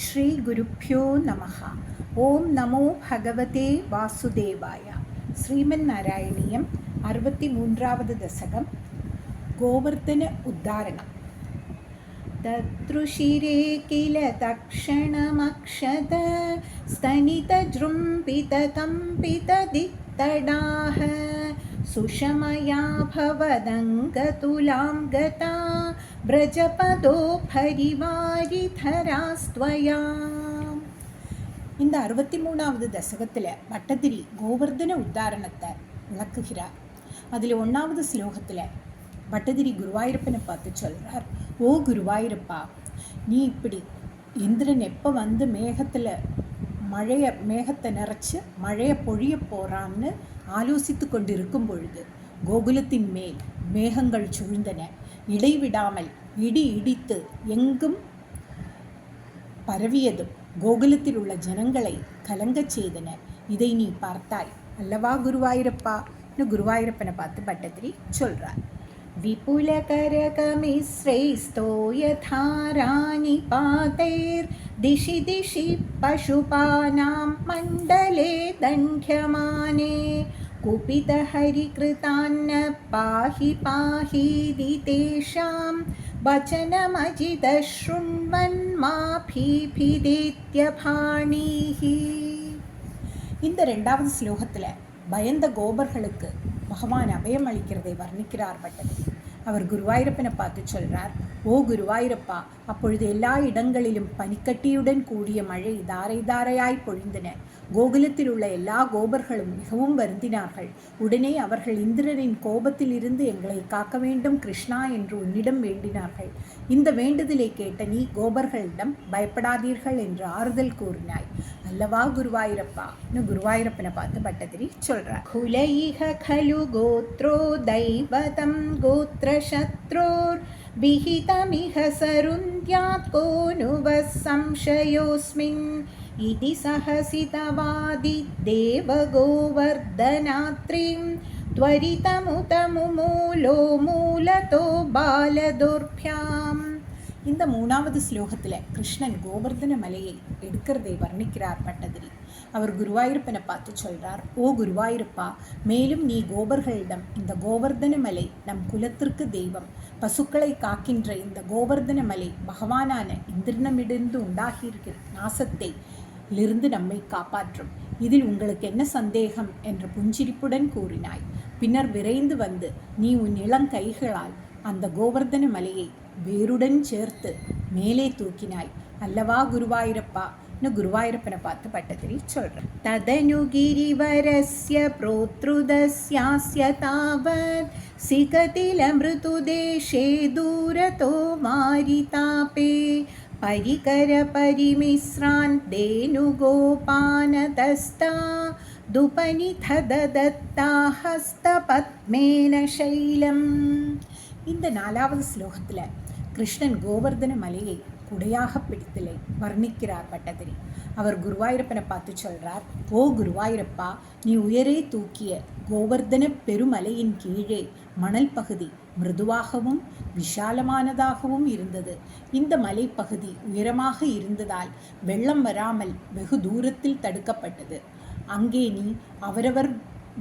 ஸ்ரீ குருப்யோ நமஹ. ஓம் நமோ பகவதே வாசுதேவாய. ஸ்ரீமன் நாராயணியம் 63வது தசகம். கோவர்த்தன உத்தாரணம். தத்ருஷிரே கில தக்ஷணமக்ஷத ஸ்தனித ஜ்ரும்பித கம்பித திக்தடாஹ சுஷமயா பவதங்கதுலாம் கதா பிரஜபதோ பரிவாரிதராஸ்த்வயா. இந்த 63வது தசகத்தில் பட்டதிரி கோவர்தன உத்தாரணத்தை விளக்குகிறார். அதில் 1வது ஸ்லோகத்தில் பட்டதிரி குருவாயூரப்பனை பார்த்து சொல்கிறார், ஓ குருவாயூரப்பா, நீ இப்படி இந்திரன் எப்போ வந்து மேகத்தை நிறைச்சி மழையை பொழிய போகிறான்னு ஆலோசித்து கொண்டிருக்கும் பொழுது கோகுலத்தின் மேல் மேகங்கள் சூழ்ந்தன. இடைவிடாமல் இடி இடித்து எங்கும் பரவியதும் கோகுலத்தில் உள்ள ஜனங்களை கலங்கச் செய்தன. இதை நீ பார்த்தாய் அல்லவா குருவாயூரப்பா? குருவாயூரப்பனை பார்த்து பட்டதிரி சொல்றார். விபுலகரகமிஸ்ரைஸ்தோ யதாராணி பாதைர் திஷி திஷி பசுபானாம் மண்டலே தண்யமானே குபிதஹரிகிருதான்ன பாஹி பாஹீதி தேஷாம் வசனமஜித ஸ்ருண்வன் மா பீபிதேத்யபாணீஹி. இந்த 2வது ஸ்லோகத்தில் பயந்த கோபர்களுக்கு பகவான் அபயம் அளிக்கிறதை வர்ணிக்கிறார் பட்டதிரி. அவர் குருவாயூரப்பனை பார்த்து சொல்கிறார், ஓ குருவாயூரப்பா, அப்பொழுது எல்லா இடங்களிலும் பனிக்கட்டியுடன் கூடிய மழை தாரை தாரையாய் பொழிந்தன. கோகுலத்தில் உள்ள எல்லா கோபர்களும் மிகவும் வருந்தினார்கள். உடனே அவர்கள் இந்திரனின் கோபத்தில் இருந்து எங்களை காக்க வேண்டும் கிருஷ்ணா என்று உன்னிடம் வேண்டினார்கள். இந்த வேண்டுதலை கேட்ட நீ கோபர்களிடம் பயப்படாதீர்கள் என்று ஆறுதல் கூறினாய் அல்லவா குருவாயூரப்பா? குருவாயூரப்பனை பார்த்து பட்டதிரி சொல்றார். குலைஹ கலு கோத்ரோ தைவதம் கோத்ர சத்ரோர் விஹிதமிஹ சருந்த்யாத் கோனுவஸ் சம்சயோஸ்மின் இதி சஹசிதவாதி தேவகோவர்தனாத்ரிம் த்வரிதமுதமுமூலோ மூலதோ பாலதுர்பியாம். இந்த 3வது ஸ்லோகத்தில் கிருஷ்ணன் கோவர்தன மலையை எடுக்கிறதை வர்ணிக்கிறார் பட்டதிரி. அவர் குருவாயூரப்பனை பார்த்து சொல்கிறார், ஓ குருவாயூரப்பா, மேலும் நீ கோபர்களிடம் இந்த கோவர்தன மலை நம் குலத்திற்கு தெய்வம், பசுக்களை காக்கின்ற இந்த கோவர்தன மலை பகவானான இந்திரனிடமிருந்து உண்டாகியிருக்கிற நாசத்தை இருந்து நம்மை காப்பாற்றும். இதில் உங்களுக்கு என்ன சந்தேகம் என்று புஞ்சிரிப்புடன் கூறினாய். பின்னர் விரைந்து வந்து நீ உன் இளங்கைகளால் அந்த கோவர்தன மலையை வேருடன் சேர்த்து மேலே தூக்கினாய் அல்லவா குருவாயூரப்பா? குருவாயூரப்பனை பார்த்து பட்டதிரி சொல்றேன். ததனு கிரிவரஸ்ய ப்ரோத்ருதஸ்யாஸ்ய தாவத் சிகதில மிருதுதேஷே தூரதோ மாரிதாபே பரிகர பரிமிஸ்ரான் தேனு கோபானதஸ்தா துபனித ததத்தா ஹஸ்த பத்மேன சைலம். இந்த 4வது ஸ்லோகத்தில் கிருஷ்ணன் கோவர்தன மலையை குடையாக பிடித்தலை வர்ணிக்கிறார் பட்டதிரி. அவர் குருவாயூரப்பனை பார்த்து சொல்கிறார், ஓ குருவாயூரப்பா, நீ உயரே தூக்கிய கோவர்தன பெருமலையின் கீழே மணல் பகுதி மிருதுவாகவும் விஷாலமானதாகவும் இருந்தது. இந்த மலைப்பகுதி உயரமாக இருந்ததால் வெள்ளம் வராமல் வெகு தூரத்தில் தடுக்கப்பட்டது. அங்கே நீ அவரவர்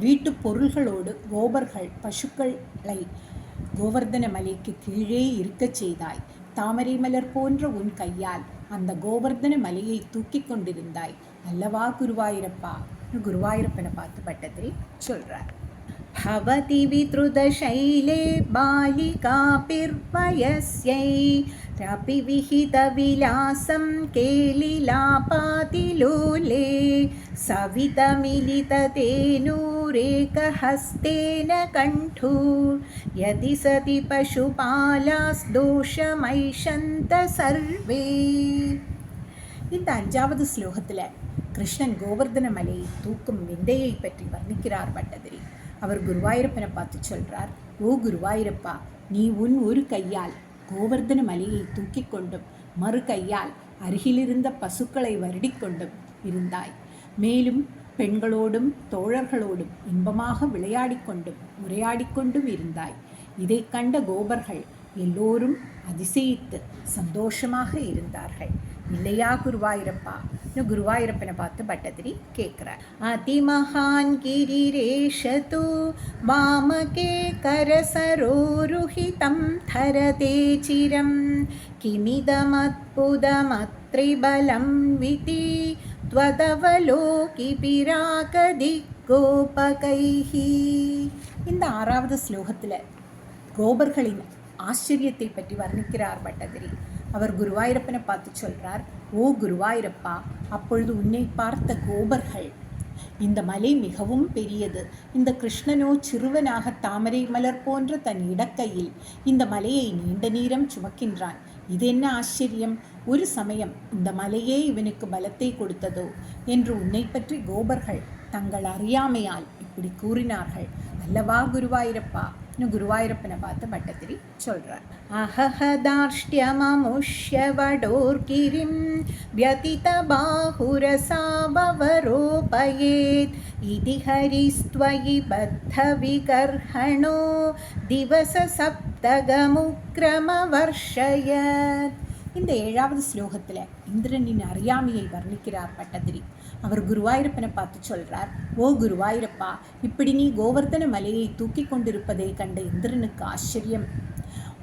வீட்டு பொருள்களோடு கோபர்கள் பசுக்களை கோவர்தன மலைக்கு கீழே இருக்கச் செய்தாய். தாமரை மலர் போன்ற உன் கையால் அந்த கோவர்தன மலையை தூக்கி கொண்டிருந்தாய் அல்லவா குருவாயூரப்பா? குருவாயூரப்பனை பார்த்து பட்டதிரி சொல்றார். பவதி வித்ருதசைலே பாலிகாபிர்வயஸ்யை ரபி விஹித விலாசம் கேலிலாபாதிலோலே சவிதமிலித தேனூரேகஹஸ்தேன கண்டூர் யதி சதி பசுபாலாஸ் தோஷமைஷந்த சர்வே. இந்த 5வது ஸ்லோகத்தில் கிருஷ்ணன் கோவர்தன மலையை தூக்கும் விந்தையை பற்றி வர்ணிக்கிறார் பட்டதிரி. அவர் குருவாயூரப்பனை பார்த்து சொல்கிறார், ஓ குருவாயூரப்பா, நீ உன் ஒரு கையால் கோவர்தன மலையை தூக்கி கொண்டும் மறு கையால் அருகிலிருந்த பசுக்களை வருடிக்கொண்டும் இருந்தாய். மேலும் பெண்களோடும் தோழர்களோடும் இன்பமாக விளையாடிக்கொண்டும் உரையாடிக்கொண்டும் இருந்தாய். இதை கண்ட கோபர்கள் எல்லோரும் அதிசயித்து சந்தோஷமாக இருந்தார்கள். இல்லையா குருவாயூரப்பா? குருவாயூரப்பனை பார்த்து பட்டதிரி கேட்குறார். அதிமகான் கிரிரேஷது வாமகே கரசரோருஹிதம் தரதே சிரம் கிமிதமத்புதமத்ரிபலம் விதி த்வதவலோகி பிராகதி கோபகைஹி. இந்த 6வது ஸ்லோகத்தில் கோபர்களின் ஆச்சரியத்தை பற்றி வர்ணிக்கிறார் பட்டதிரி. அவர் குருவாயூரப்பனை பார்த்து சொல்கிறார், ஓ குருவாயூரப்பா, அப்பொழுது உன்னை பார்த்த கோபர்கள், இந்த மலை மிகவும் பெரியது, இந்த கிருஷ்ணனோ சிறுவனாக தாமரை மலர் போன்ற தன் இடக்கையில் இந்த மலையை நீண்ட நேரம் சுமக்கின்றான். இது என்ன ஆச்சரியம்! ஒரு சமயம் இந்த மலையே இவனுக்கு பலத்தை கொடுத்ததோ என்று உன்னை பற்றி கோபர்கள் தங்கள் அறியாமையால் இப்படி கூறினார்கள் அல்லவா குருவாயூரப்பா? குருவாயூரப்பனை பார்த்து பட்டதிரி சொல்றார். அஹஹதாஷ்டியமமுஷ்யவடோர்கிரிம் வ்யதித பாஹுரசாபவரோபயேத் இதி ஹரிஸ்த்வயி பத்த விகர்ஹணோ திவச சப்தகமுக்ரமவர்ஷயத். இந்த 7வது ஸ்லோகத்தில் இந்திரனின் அறியாமையை வர்ணிக்கிறார் பட்டதிரி. அவர் குருவாயூரப்பனை பார்த்து சொல்கிறார், ஓ குருவாயூரப்பா, இப்படி நீ கோவர்தன மலையை தூக்கி கொண்டிருப்பதை கண்ட இந்திரனுக்கு ஆச்சரியம்.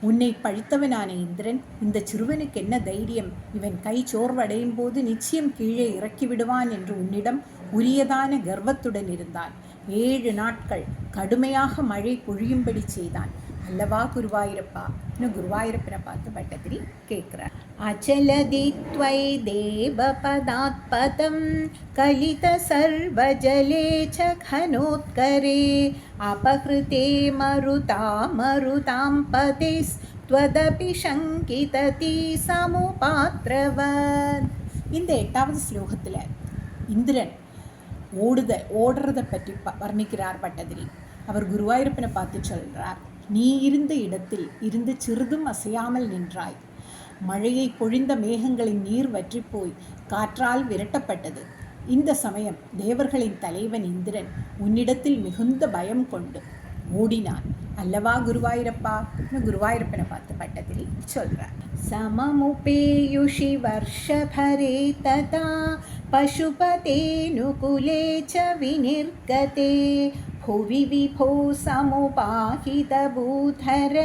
உன்னை பழித்தவனான இந்திரன், இந்த சிறுவனுக்கு என்ன தைரியம், இவன் கை சோர்வடையும் போது நிச்சயம் கீழே இறக்கி விடுவான் என்று உன்னிடம் உரியதான கர்வத்துடன் இருந்தான். 7 நாட்கள் கடுமையாக மழை பொழியும்படி செய்தான் அல்லவா குருவாயூரப்பா? குருவாயூரப்பனை பார்த்து பட்டதிரி கேட்கிறார். அச்சலதி த்வை தேவ பதாத்பதம் கலித சர்வஜலே ச கனோத்கரே அபஹ்ருதே மருதாம் பதிஸ் த்வதபி சங்கிததி சமுபாத்ரவத். இந்த 8வது ஸ்லோகத்தில் இந்திரன் ஓடுறதை பற்றி வர்ணிக்கிறார் பட்டதிரி. அவர் குருவாயூரப்பனை பார்த்து சொல்கிறார், நீ இருந்த இடத்தில் இருந்து சிறிதும் அசையாமல் நின்றாய். மழையை பொழிந்த மேகங்களின் நீர் வற்றிப்போய் காற்றால் விரட்டப்பட்டது. இந்த சமயம் தேவர்களின் தலைவன் இந்திரன் உன்னிடத்தில் மிகுந்த பயம் கொண்டு ஓடினான் அல்லவா குருவாயூரப்பா? குருவாயூரப்பனை பார்த்து பட்டதிரி சொல்றார். சமமுபேயுஷி வர்ஷபரே ததா பசுபதேனுகுலே ச விநிர்கதே भुवि विभो समुपाहितभूधर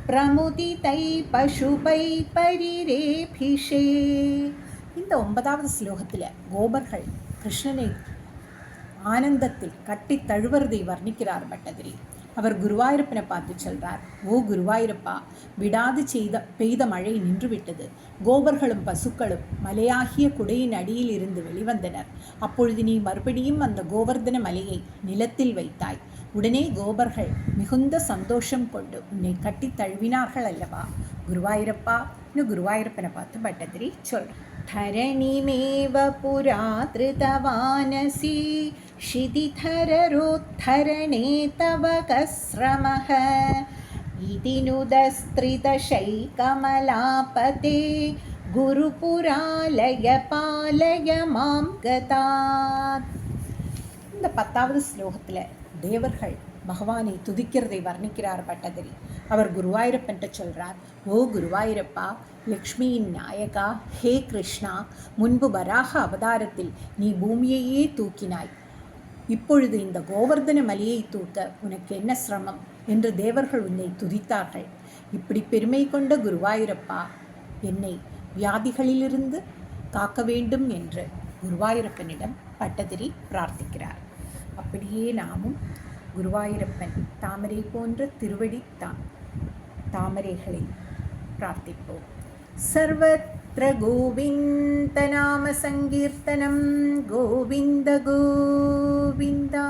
प्रमुदितै पशुपै परिरेभिषे. இந்த 9வது ஸ்லோகத்தில் கோபர்கள் கிருஷ்ணனை ஆனந்தத்தில் கட்டி தழுவுறதை வர்ணிக்கிறார் பட்டதிரி. அவர் குருவாயூரப்பனை பார்த்து சொல்றார், ஓ குருவாயூரப்பா, விடாது பெய்த மழை நின்றுவிட்டது. கோபர்களும் பசுக்களும் மலையாகிய குடையின் அடியில் இருந்து வெளிவந்தனர். அப்பொழுது நீ மறுபடியும் அந்த கோவர்தன மலையை நிலத்தில் வைத்தாய். உடனே கோபர்கள் மிகுந்த சந்தோஷம் கொண்டு உன்னை கட்டி தழுவினார்கள் அல்லவா குருவாயூரப்பா? குருவாயூரப்பனை பார்த்து பட்டதிரி சொல்றார். धरणिमेव पुरा धृतवानसि शिथिधररोद्धरणे तव कश्रमः इति नुदस्त्रिदशैकमलापते गुरुपुरालय पालय मां गतात्. இந்த 10வது ஸ்லோகத்தில் தேவர்கள் பகவானை துதிக்கிறதை வர்ணிக்கிறார் பட்டதிரி. அவர் குருவாயூரப்பன்ட்ட சொல்கிறார், ஓ குருவாயூரப்பா, லக்ஷ்மியின் நாயகா, ஹே கிருஷ்ணா, முன்பு வராக அவதாரத்தில் நீ பூமியையே தூக்கினாய். இப்பொழுது இந்த கோவர்தன மலையை தூக்க உனக்கு என்ன சிரமம் என்று தேவர்கள் உன்னை துதித்தார்கள். இப்படி பெருமை கொண்ட குருவாயூரப்பா, என்னை வியாதிகளிலிருந்து காக்க வேண்டும் என்று குருவாயூரப்பனிடம் பட்டதிரி பிரார்த்திக்கிறார். அப்படியே நாமும் குருவாயூரப்பன் தாமரை போன்ற திருவடி தாமரைகளை பிரார்த்திப்போம். சர்வத்ர கோவிந்த நாம சங்கீர்த்தனம் கோவிந்த கோவிந்தா.